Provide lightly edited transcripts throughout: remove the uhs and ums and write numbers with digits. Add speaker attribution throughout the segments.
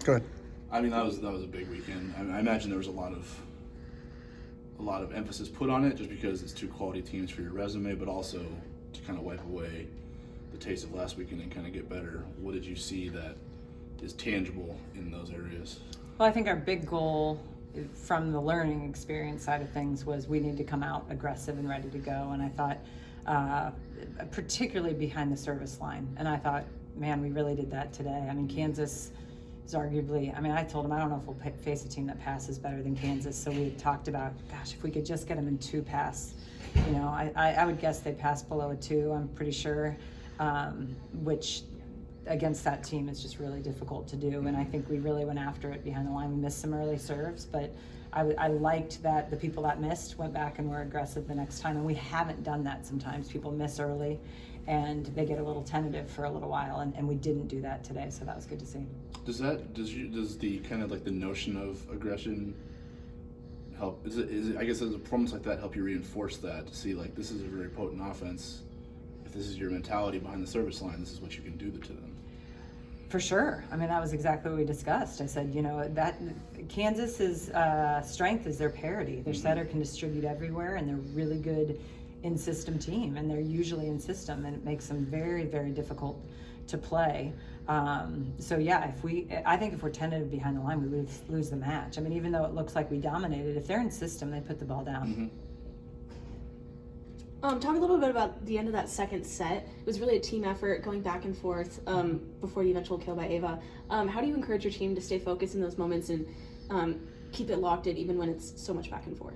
Speaker 1: Go ahead.
Speaker 2: I mean, that was a big weekend. I imagine there was a lot of emphasis put on it just because it's two quality teams for your resume, but also to kind of wipe away the taste of last weekend and kind of get better. What did you see that is tangible in those areas?
Speaker 3: Well, I think our big goal from the learning experience side of things was we need to come out aggressive and ready to go. And I thought, particularly behind the service line, and I thought, man, we really did that today. I mean, Kansas is arguably, I mean, I told him, I don't know if we'll face a team that passes better than Kansas. So we talked about, gosh, if we could just get them in 2 pass, you know, I would guess they pass below a 2, I'm pretty sure, which against that team is just really difficult to do. And I think we really went after it behind the line. We missed some early serves, but I liked that the people that missed went back and were aggressive the next time. And we haven't done that sometimes. People miss early and they get a little tentative for a little while, and we didn't do that today, so that was good to see.
Speaker 2: Does the kind of like the notion of aggression help? Is it I guess does a performance like that help you reinforce that to see like this is a very potent offense? If this is your mentality behind the service line, this is what you can do to them.
Speaker 3: For sure. I mean, that was exactly what we discussed. I said, you know, that Kansas's strength is their parity. Their setter can distribute everywhere, and they're really good in-system team, and they're usually in system, and it makes them very, very difficult to play. So yeah, I think if we're tentative behind the line, we lose the match. I mean, even though it looks like we dominated, if they're in system, they put the ball down.
Speaker 2: Mm-hmm.
Speaker 4: Talk a little bit about the end of that second set. It was really a team effort going back and forth before the eventual kill by Ava. How do you encourage your team to stay focused in those moments and keep it locked in even when it's so much back and forth?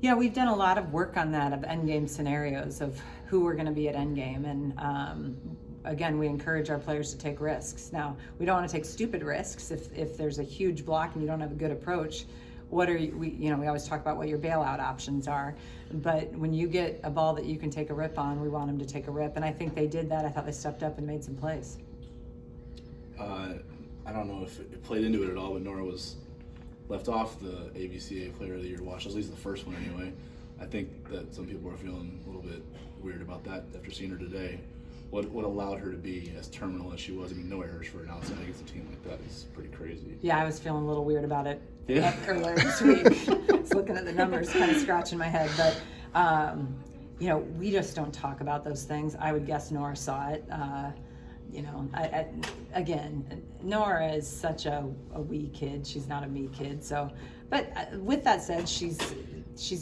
Speaker 3: Yeah, we've done a lot of work on that, of endgame scenarios of who we're going to be at endgame. And again, we encourage our players to take risks. Now, we don't want to take stupid risks. If there's a huge block and you don't have a good approach, we always talk about what your bailout options are. But when you get a ball that you can take a rip on, we want them to take a rip. And I think they did that. I thought they stepped up and made some plays.
Speaker 2: I don't know if it played into it at all, but Norah was left off the AVCA Player of the Year watch, at least the first one anyway. I think that some people are feeling a little bit weird about that after seeing her today. What allowed her to be as terminal as she was? I mean, no errors for an outside against a team like that is pretty crazy.
Speaker 3: Yeah, I was feeling a little weird about it earlier this week. I was looking at the numbers, kind of scratching my head. But, we just don't talk about those things. I would guess Norah saw it. Again, Norah is such a wee kid. She's not a me kid. So, but with that said, she's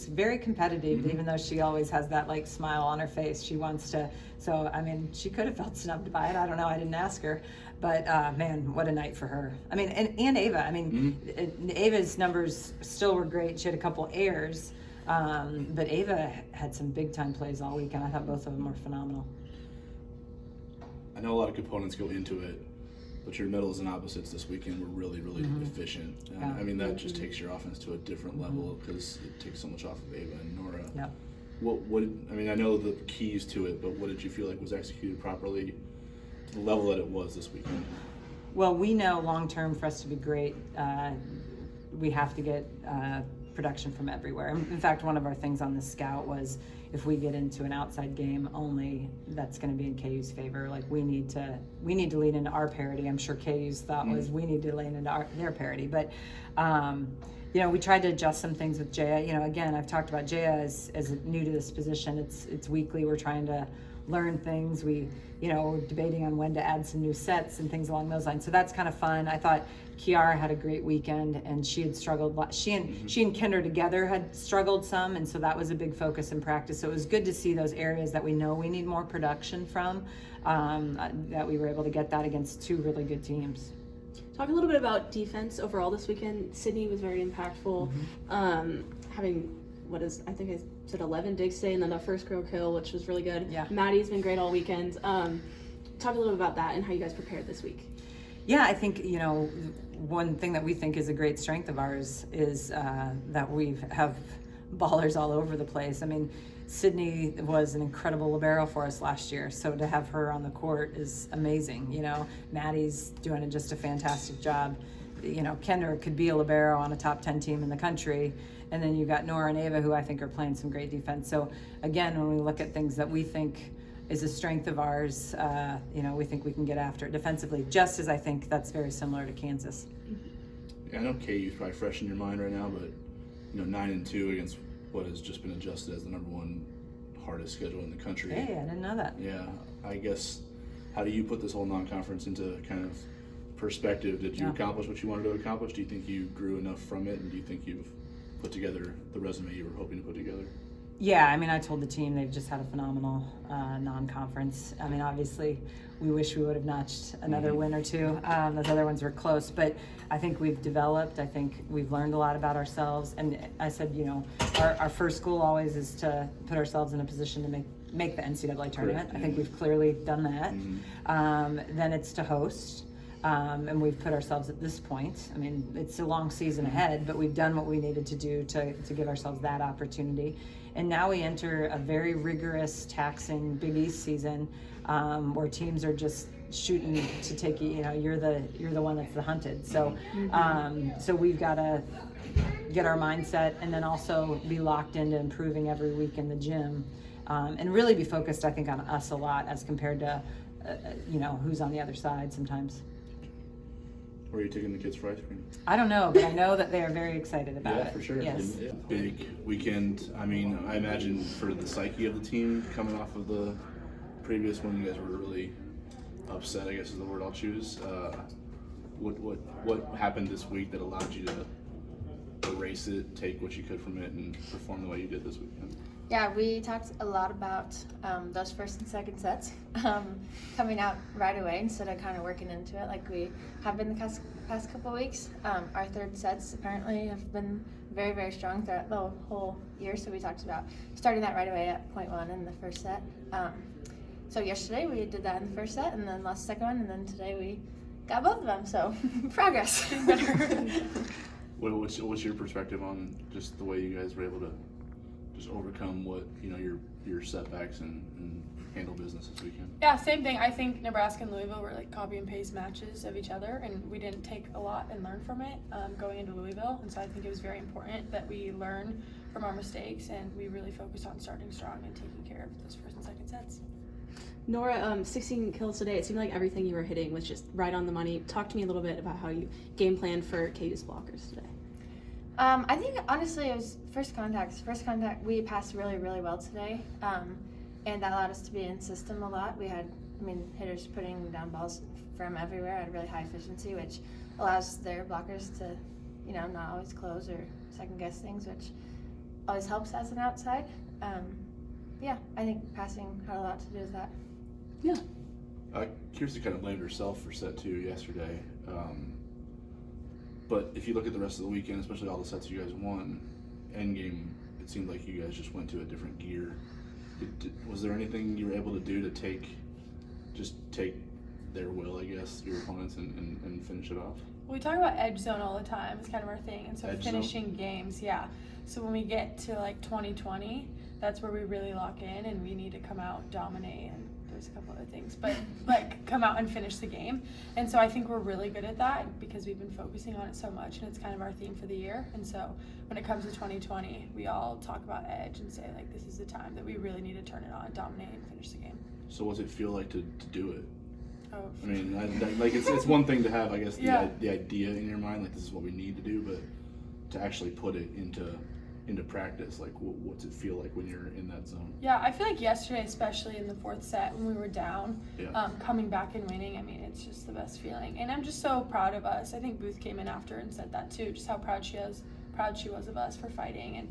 Speaker 3: very competitive, even though she always has that like smile on her face. She wants to. So, I mean, she could have felt snubbed by it. I don't know. I didn't ask her. But, man, what a night for her. I mean, and Ava. I mean, Ava's numbers still were great. She had a couple errors. But Ava had some big-time plays all weekend. I thought both of them were phenomenal.
Speaker 2: I know a lot of components go into it, but your middles and opposites this weekend were really, really efficient.
Speaker 3: Yeah.
Speaker 2: I mean, that just takes your offense to a different level because it takes so much off of Ava and Norah.
Speaker 3: Yep.
Speaker 2: I know the keys to it, but what did you feel like was executed properly to the level that it was this weekend?
Speaker 3: Well, we know long-term for us to be great, we have to get production from everywhere. In fact, one of our things on the scout was if we get into an outside game only, that's going to be in KU's favor. Like we need to lean into our parity. I'm sure KU's thought was we need to lean into their parity. But we tried to adjust some things with Jaya. Again, I've talked about Jaya as new to this position. It's weekly. We're trying to learn things. We're debating on when to add some new sets and things along those lines. So that's kind of fun. I thought Kiara had a great weekend, and she had struggled. She and Kinder together had struggled some, and so that was a big focus in practice. So it was good to see those areas that we know we need more production from, that we were able to get that against two really good teams.
Speaker 4: Talk a little bit about defense overall this weekend. Sydney was very impactful, having I think I said 11 digs today, and then the first girl kill, which was really good.
Speaker 3: Yeah.
Speaker 4: Maddie's been great all weekend. Talk a little about that and how you guys prepared this week.
Speaker 3: Yeah, I think, one thing that we think is a great strength of ours is that we have ballers all over the place. I mean, Sydney was an incredible libero for us last year, so to have her on the court is amazing. Maddie's doing just a fantastic job. Kendra could be a libero on a top 10 team in the country. And then you got Norah and Ava, who I think are playing some great defense. So again, when we look at things that we think is a strength of ours. We think we can get after it defensively, just as I think that's very similar to Kansas.
Speaker 2: Yeah, I know KU's probably fresh in your mind right now, but 9-2 against what has just been adjusted as the number one hardest schedule in the country.
Speaker 3: Hey, I didn't know that.
Speaker 2: Yeah, I guess, how do you put this whole non-conference into kind of perspective? Did you accomplish what you wanted to accomplish? Do you think you grew enough from it, and do you think you've put together the resume you were hoping to put together?
Speaker 3: Yeah, I mean, I told the team they've just had a phenomenal non-conference. I mean, obviously, we wish we would have notched another win or two. Those other ones were close, but I think we've developed. I think we've learned a lot about ourselves. And I said, our first goal always is to put ourselves in a position to make the NCAA tournament. I think we've clearly done that. Then it's to host. And we've put ourselves at this point. I mean, it's a long season ahead, but we've done what we needed to do to give ourselves that opportunity. And now we enter a very rigorous, taxing Big East season where teams are just shooting to take you. You're the one that's the hunted. So, so we've got to get our mindset and then also be locked into improving every week in the gym, and really be focused, I think, on us a lot as compared to who's on the other side sometimes.
Speaker 2: Where are you taking the kids for ice cream?
Speaker 3: I don't know, but I know that they are very excited about it.
Speaker 2: Yeah, for sure.
Speaker 3: Yes.
Speaker 2: Big weekend. I mean, I imagine for the psyche of the team coming off of the previous one, you guys were really upset, I guess is the word I'll choose. What happened this week that allowed you to erase it, take what you could from it, and perform the way you did this weekend?
Speaker 1: Yeah, we talked a lot about those first and second sets coming out right away instead of kind of working into it like we have been the past couple of weeks. Our third sets apparently have been very, very strong throughout the whole year, so we talked about starting that right away at point one in the first set. So yesterday we did that in the first set and then lost the second one, and then today we got both of them, so progress.
Speaker 2: What's your perspective on just the way you guys were able to just overcome what your setbacks and handle business this weekend?
Speaker 5: Yeah, same thing. I think Nebraska and Louisville were like copy and paste matches of each other, and we didn't take a lot and learn from it going into Louisville. And so I think it was very important that we learn from our mistakes and we really focus on starting strong and taking care of those first and second sets.
Speaker 4: Norah, 16 kills today. It seemed like everything you were hitting was just right on the money. Talk to me a little bit about how you game planned for KU's blockers today.
Speaker 1: I think honestly it was first contact. We passed really, really well today, and that allowed us to be in system a lot. We had, hitters putting down balls from everywhere at a really high efficiency, which allows their blockers to, not always close or second guess things, which always helps as an outside. I think passing had a lot to do with that.
Speaker 4: Yeah.
Speaker 2: Kirsten kind of blamed herself for set 2 yesterday. But if you look at the rest of the weekend, especially all the sets you guys won, endgame, it seemed like you guys just went to a different gear. Was there anything you were able to do to take their will, I guess, your opponents, and finish it off?
Speaker 5: We talk about edge zone all the time. It's kind of our thing. And so
Speaker 2: Edge
Speaker 5: finishing
Speaker 2: zone?
Speaker 5: games, yeah. So when we get to like 2020, that's where we really lock in and we need to come out, dominate, and there's a couple other things, but like come out and finish the game. And so I think we're really good at that because we've been focusing on it so much, and it's kind of our theme for the year. And so when it comes to 2020, we all talk about edge and say like this is the time that we really need to turn it on, dominate, and finish the game.
Speaker 2: So what's it feel like to do it?
Speaker 5: Oh.
Speaker 2: I mean, it's one thing to have, I guess,
Speaker 5: Yeah.
Speaker 2: the idea in your mind, like this is what we need to do, but to actually put it into practice, like what's it feel like when you're in that zone?
Speaker 5: Yeah, I feel like yesterday, especially in the fourth set when we were down,
Speaker 2: Yeah.
Speaker 5: coming back and winning, it's just the best feeling. And I'm just so proud of us. I think Booth came in after and said that too, just how proud she was of us for fighting. And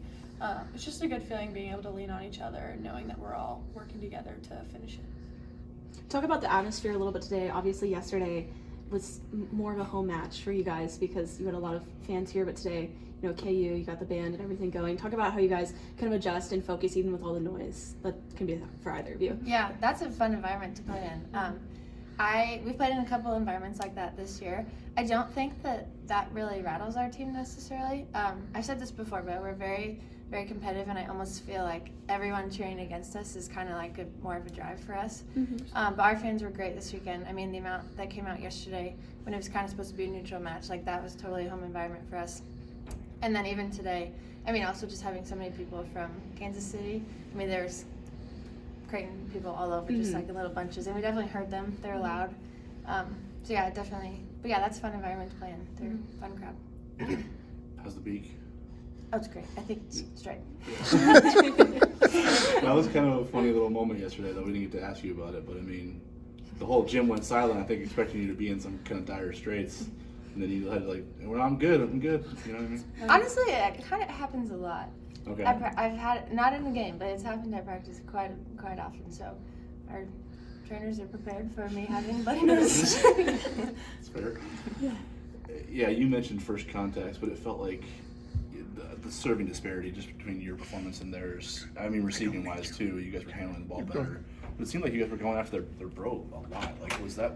Speaker 5: it's just a good feeling being able to lean on each other and knowing that we're all working together to finish it.
Speaker 4: Talk about the atmosphere a little bit today. Obviously yesterday was more of a home match for you guys because you had a lot of fans here, but today, KU, you got the band and everything going. Talk about how you guys kind of adjust and focus even with all the noise that can be for either of you.
Speaker 1: Yeah, that's a fun environment to play in. We've played in a couple environments like that this year. I don't think that really rattles our team necessarily. I've said this before, but we're very, very competitive, and I almost feel like everyone cheering against us is kind of like more of a drive for us. But our fans were great this weekend. The amount that came out yesterday when it was kind of supposed to be a neutral match, like that was totally a home environment for us. And then even today, also just having so many people from Kansas City. There's Creighton people all over, just like in little bunches, and we definitely heard them. They're loud. So yeah, definitely. But yeah, that's a fun environment to play in. They're a fun crowd.
Speaker 2: How's the beak?
Speaker 1: Oh, it's great. I think it's straight.
Speaker 2: That was kind of a funny little moment yesterday, though. We didn't get to ask you about it, but I mean, the whole gym went silent. I think expecting you to be in some kind of dire straits, and then you had like, "Well, I'm good. I'm good." You know what I mean?
Speaker 1: Honestly, it kind of happens a lot.
Speaker 2: Okay.
Speaker 1: I've had it, not in the game, but it's happened at practice quite often. So our trainers are prepared for me having bloody noses.
Speaker 2: That's fair. Yeah, you mentioned first contacts, but it felt like the serving disparity just between your performance and theirs. I mean, receiving wise too, you guys were handling the ball better. But it seemed like you guys were going after their bro a lot. Like, was that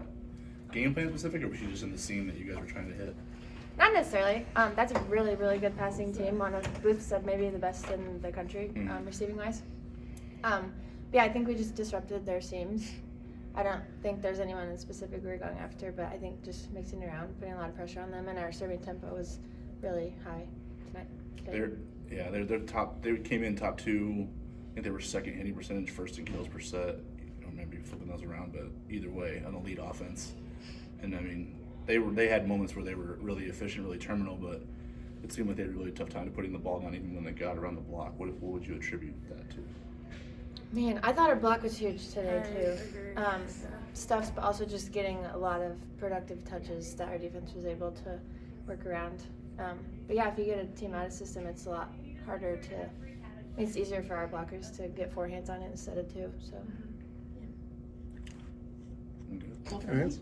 Speaker 2: game plan specific, or was you just in the scene that you guys were trying to hit?
Speaker 1: Not necessarily. That's a really, really good passing team. One of Booth said maybe the best in the country, receiving wise. Yeah, I think we just disrupted their seams. I don't think there's anyone in specific we were going after, but I think just mixing around, putting a lot of pressure on them, and our serving tempo was really high tonight.
Speaker 2: They're top. They came in top 2. I think they were second hitting percentage, first in kills per set. Or maybe flipping those around, but either way, an elite offense. And I mean, they had moments where they were really efficient, really terminal, but it seemed like they had a really tough time putting the ball down, even when they got around the block. What would you attribute that to?
Speaker 1: Man, I thought our block was huge today
Speaker 5: I
Speaker 1: too.
Speaker 5: agree.
Speaker 1: Stuffs, but also just getting a lot of productive touches that our defense was able to work around. But yeah, if you get a team out of system, it's a lot harder to. It's easier for our blockers to get 4 hands on it instead of 2. So.
Speaker 2: Okay.
Speaker 6: All right.